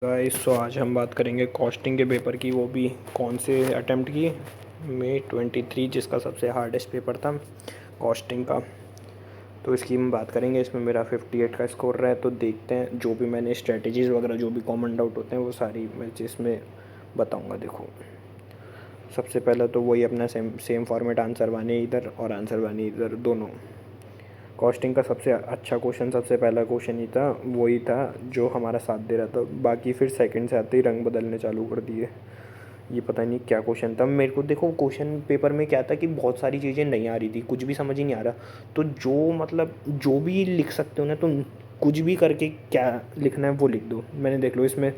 Guys so आज हम बात करेंगे कॉस्टिंग के पेपर की, वो भी कौन से अटेम्प्ट की। मई 23 जिसका सबसे हार्डेस्ट पेपर था कॉस्टिंग का, तो इसकी हम बात करेंगे। इसमें मेरा 58 का स्कोर रहा है। तो देखते हैं, जो भी मैंने स्ट्रेटजीज़ वगैरह जो भी कॉमन डाउट होते हैं वो सारी मैं इसमें बताऊंगा। देखो, सबसे पहला तो वही अपना सेम फॉर्मेट, आंसर बानी इधर और आंसर बानी इधर दोनों। कॉस्टिंग का सबसे अच्छा क्वेश्चन, सबसे पहला क्वेश्चन ही था, वही था जो हमारा साथ दे रहा था। बाकी फिर सेकंड से आते ही रंग बदलने चालू कर दिए। ये पता नहीं क्या क्वेश्चन था। मेरे को देखो, क्वेश्चन पेपर में क्या था कि बहुत सारी चीज़ें नहीं आ रही थी, कुछ भी समझ ही नहीं आ रहा। तो जो मतलब जो भी लिख सकते हो ना, तो कुछ भी करके क्या लिखना है वो लिख दो। मैंने देख लो इसमें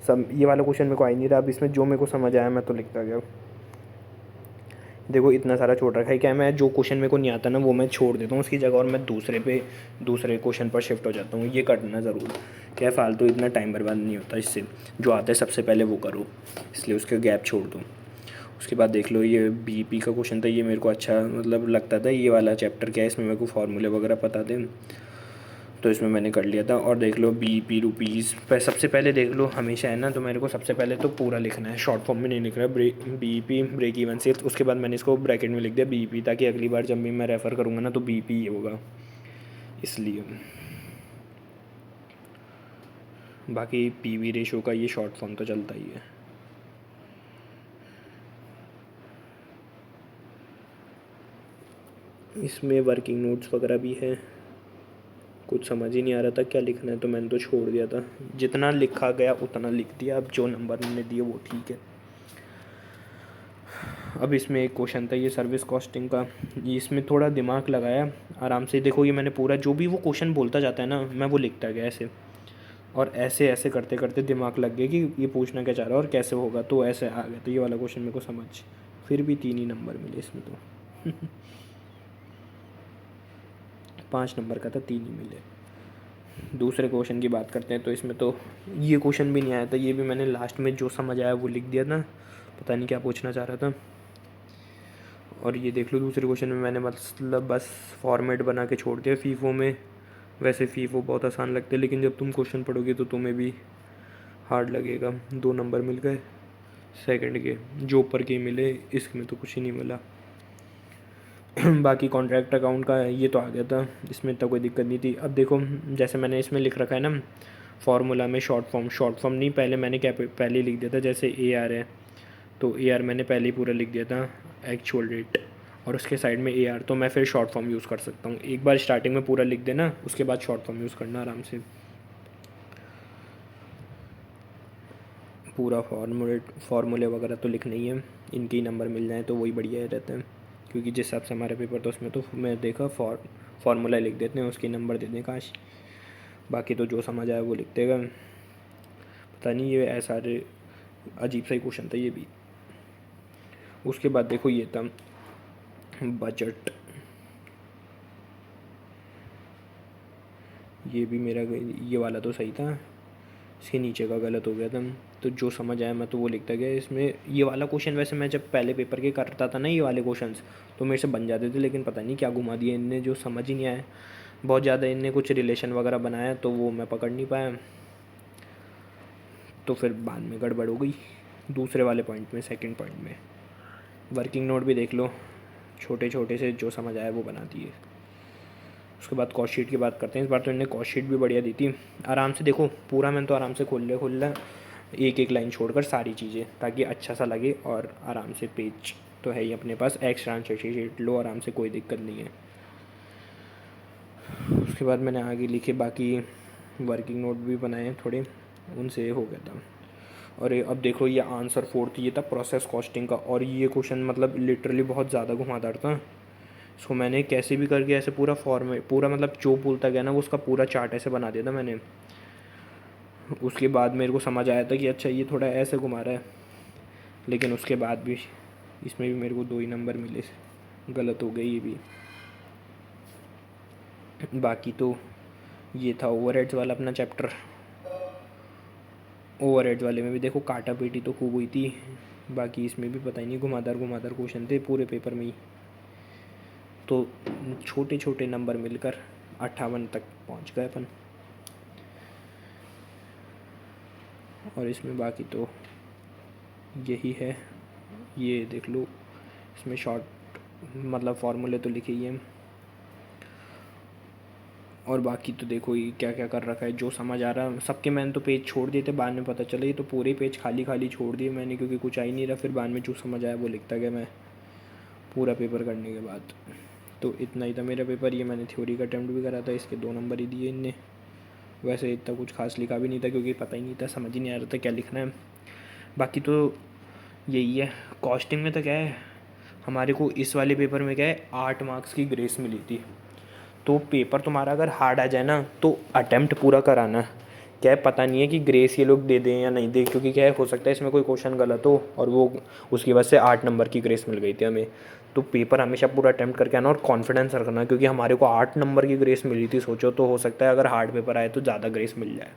सब, ये वाला क्वेश्चन मेरे को आ ही नहीं रहा। अब इसमें जो मेरे को समझ आया मैं तो लिखता गया। देखो इतना सारा छोड़ रखा है, क्या मैं जो क्वेश्चन मेरे को नहीं आता ना वो मैं छोड़ देता हूँ उसकी जगह, और मैं दूसरे क्वेश्चन पर शिफ्ट हो जाता हूँ। ये करना ज़रूर, क्या फालतू इतना टाइम बर्बाद नहीं होता इससे। जो आता है सबसे पहले वो करो, इसलिए उसके गैप छोड़ दो। उसके बाद देख लो, ये बीपी का क्वेश्चन था। ये मेरे को अच्छा मतलब लगता था। ये वाला चैप्टर क्या है, इसमें मेरे को फार्मूले वगैरह पता थे, तो इसमें मैंने कर लिया था। और देख लो बीपी रुपीज़ पर सबसे पहले देख लो हमेशा है ना, तो मेरे को सबसे पहले तो पूरा लिखना है, शॉर्ट फॉर्म में नहीं लिख रहा है। बीपी ब्रेक इवन से, उसके बाद मैंने इसको ब्रैकेट में लिख दिया बीपी, ताकि अगली बार जब भी मैं रेफ़र करूँगा ना तो बीपी ही होगा, इसलिए। बाकी पीवी रेशो का ये शॉर्ट फॉर्म तो चलता ही है। इसमें वर्किंग नोट्स वगैरह भी है। कुछ समझ ही नहीं आ रहा था क्या लिखना है, तो मैंने तो छोड़ दिया था। जितना लिखा गया उतना लिख दिया। अब जो नंबर मैंने दिए वो ठीक है। अब इसमें एक क्वेश्चन था ये सर्विस कॉस्टिंग का। ये इसमें थोड़ा दिमाग लगाया आराम से। देखो ये मैंने पूरा जो भी वो क्वेश्चन बोलता जाता है ना, मैं वो लिखता गया ऐसे, और ऐसे ऐसे करते करते दिमाग लग गया कि ये पूछना क्या चाह रहा है और कैसे होगा, तो ऐसे आ गया। तो ये वाला क्वेश्चन मेरे को समझ, फिर भी 3 ही नंबर मिले इसमें तो 5 नंबर का था, 3 ही मिले। दूसरे क्वेश्चन की बात करते हैं, तो इसमें तो ये क्वेश्चन भी नहीं आया था। ये भी मैंने लास्ट में जो समझ आया वो लिख दिया था, पता नहीं क्या पूछना चाह रहा था। और ये देख लो, दूसरे क्वेश्चन में मैंने मतलब बस फॉर्मेट बना के छोड़ दिया फीफो में। वैसे फीफो बहुत आसान लगते हैं, लेकिन जब तुम क्वेश्चन पढ़ोगे तो तुम्हें भी हार्ड लगेगा। 2 नंबर मिल गए सेकंड के, जो ऊपर के मिले। इसमें तो कुछ ही नहीं मिला बाकी कॉन्ट्रैक्ट अकाउंट का ये तो आ गया था, इसमें इतना कोई दिक्कत नहीं थी। अब देखो, जैसे मैंने इसमें लिख रखा है ना फार्मूला में शॉर्ट फॉर्म नहीं, पहले मैंने क्या पहले ही लिख दिया था। जैसे ए आर है तो ए आर मैंने पहले ही पूरा लिख दिया था, एक्चुअल रेट, और उसके साइड में ए आर। तो मैं फिर शॉर्ट फॉर्म यूज़ कर सकता हूँ। एक बार स्टार्टिंग में पूरा लिख देना, उसके बाद शॉर्ट फॉर्म यूज़ करना आराम से। पूरा फार्मूले वगैरह तो लिखना ही है, इनके ही नंबर मिल जाए तो वही बढ़िया रहता है। क्योंकि जिस हिसाब से हमारा पेपर था उसमें तो मैं देखा फार्मूला लिख देते हैं, उसके नंबर दे दें काश। बाकी तो जो समझ आया वो लिख देगा। पता नहीं ये ऐसा अजीब सा ही क्वेश्चन था ये भी। उसके बाद देखो ये था बजट। ये भी मेरा, ये वाला तो सही था, इसके नीचे का गलत हो गया था। तो जो समझ आया मैं तो वो लिखता गया। इसमें ये वाला क्वेश्चन वैसे मैं जब पहले पेपर के करता था ना, ये वाले क्वेश्चंस तो मेरे से बन जाते थे, लेकिन पता नहीं क्या घुमा दिया इनने, जो समझ ही नहीं आया। बहुत ज़्यादा इनने कुछ रिलेशन वगैरह बनाया तो वो मैं पकड़ नहीं पाया, तो फिर बाद में गड़बड़ हो गई दूसरे वाले पॉइंट में, सेकंड पॉइंट में। वर्किंग नोट भी देख लो, छोटे छोटे से जो समझ आया वो बना दिए। उसके बाद कॉस्ट शीट की बात करते हैं। इस बार तो इन्होंने कॉस्ट शीट भी बढ़िया दी थी। आराम से देखो पूरा, मैंने तो आराम से खोल लिया एक एक लाइन छोड़कर सारी चीज़ें, ताकि अच्छा सा लगे। और आराम से पेज तो है ही अपने पास, एक्स्ट्रा शीट लो आराम से, कोई दिक्कत नहीं है। उसके बाद मैंने आगे लिखे बाकी वर्किंग नोट भी बनाए थोड़े, उनसे हो गया था। और अब देखो ये आंसर 4th ये था प्रोसेस कॉस्टिंग का। और ये क्वेश्चन मतलब लिटरली बहुत ज़्यादा घुमादार था। इसको मैंने कैसे भी करके ऐसे पूरा फॉर्म पूरा मतलब जो बोलता गया ना वो उसका पूरा चार्ट ऐसे बना दिया था मैंने। उसके बाद मेरे को समझ आया था कि अच्छा ये थोड़ा ऐसे घुमा रहा है, लेकिन उसके बाद भी इसमें भी मेरे को 2 ही नंबर मिले, गलत हो गई ये भी। बाकी तो ये था ओवरहेड्स वाला अपना चैप्टर। ओवरहेड्स वाले में भी देखो काटा पीटी तो खूब हुई थी। बाकी इसमें भी पता ही नहीं, घुमादार घुमादार क्वेश्चन थे पूरे पेपर में ही। तो छोटे छोटे नंबर मिलकर 58 तक पहुंच गए अपन। और इसमें बाकी तो यही है, ये देख लो, इसमें शॉर्ट मतलब फार्मूले तो लिखे ही हैं, और बाकी तो देखो ये क्या क्या कर रखा है, जो समझ आ रहा। सबके मैंने तो पेज छोड़ दिए थे, बाद में पता चला ये तो पूरे पेज खाली खाली छोड़ दिए मैंने, क्योंकि कुछ आ ही नहीं रहा। फिर बाद में जो समझ आया वो लिखता गया मैं पूरा पेपर करने के बाद। तो इतना ही था मेरा पेपर। ये मैंने थ्योरी का अटैम्प्ट भी करा था, इसके 2 नंबर ही दिए इनने। वैसे इतना कुछ खास लिखा भी नहीं था, क्योंकि पता ही नहीं था, समझ ही नहीं आ रहा था क्या लिखना है। बाकी तो यही है। कॉस्टिंग में तो क्या है, हमारे को इस वाले पेपर में क्या है 8 मार्क्स की ग्रेस मिली थी। तो पेपर तुम्हारा अगर हार्ड आ जाए ना तो अटैम्प्ट पूरा कराना। क्या है पता नहीं है कि ग्रेस ये लोग दे दें या नहीं दे, क्योंकि क्या है हो सकता है इसमें कोई क्वेश्चन गलत हो और वो उसकी वजह से 8 नंबर की ग्रेस मिल गई थी हमें। तो पेपर हमेशा पूरा अटैम्प्ट करके आना और कॉन्फिडेंस रखना, क्योंकि हमारे को 8 नंबर की ग्रेस मिली थी। सोचो तो हो सकता है अगर हार्ड पेपर आए तो ज़्यादा ग्रेस मिल जाए।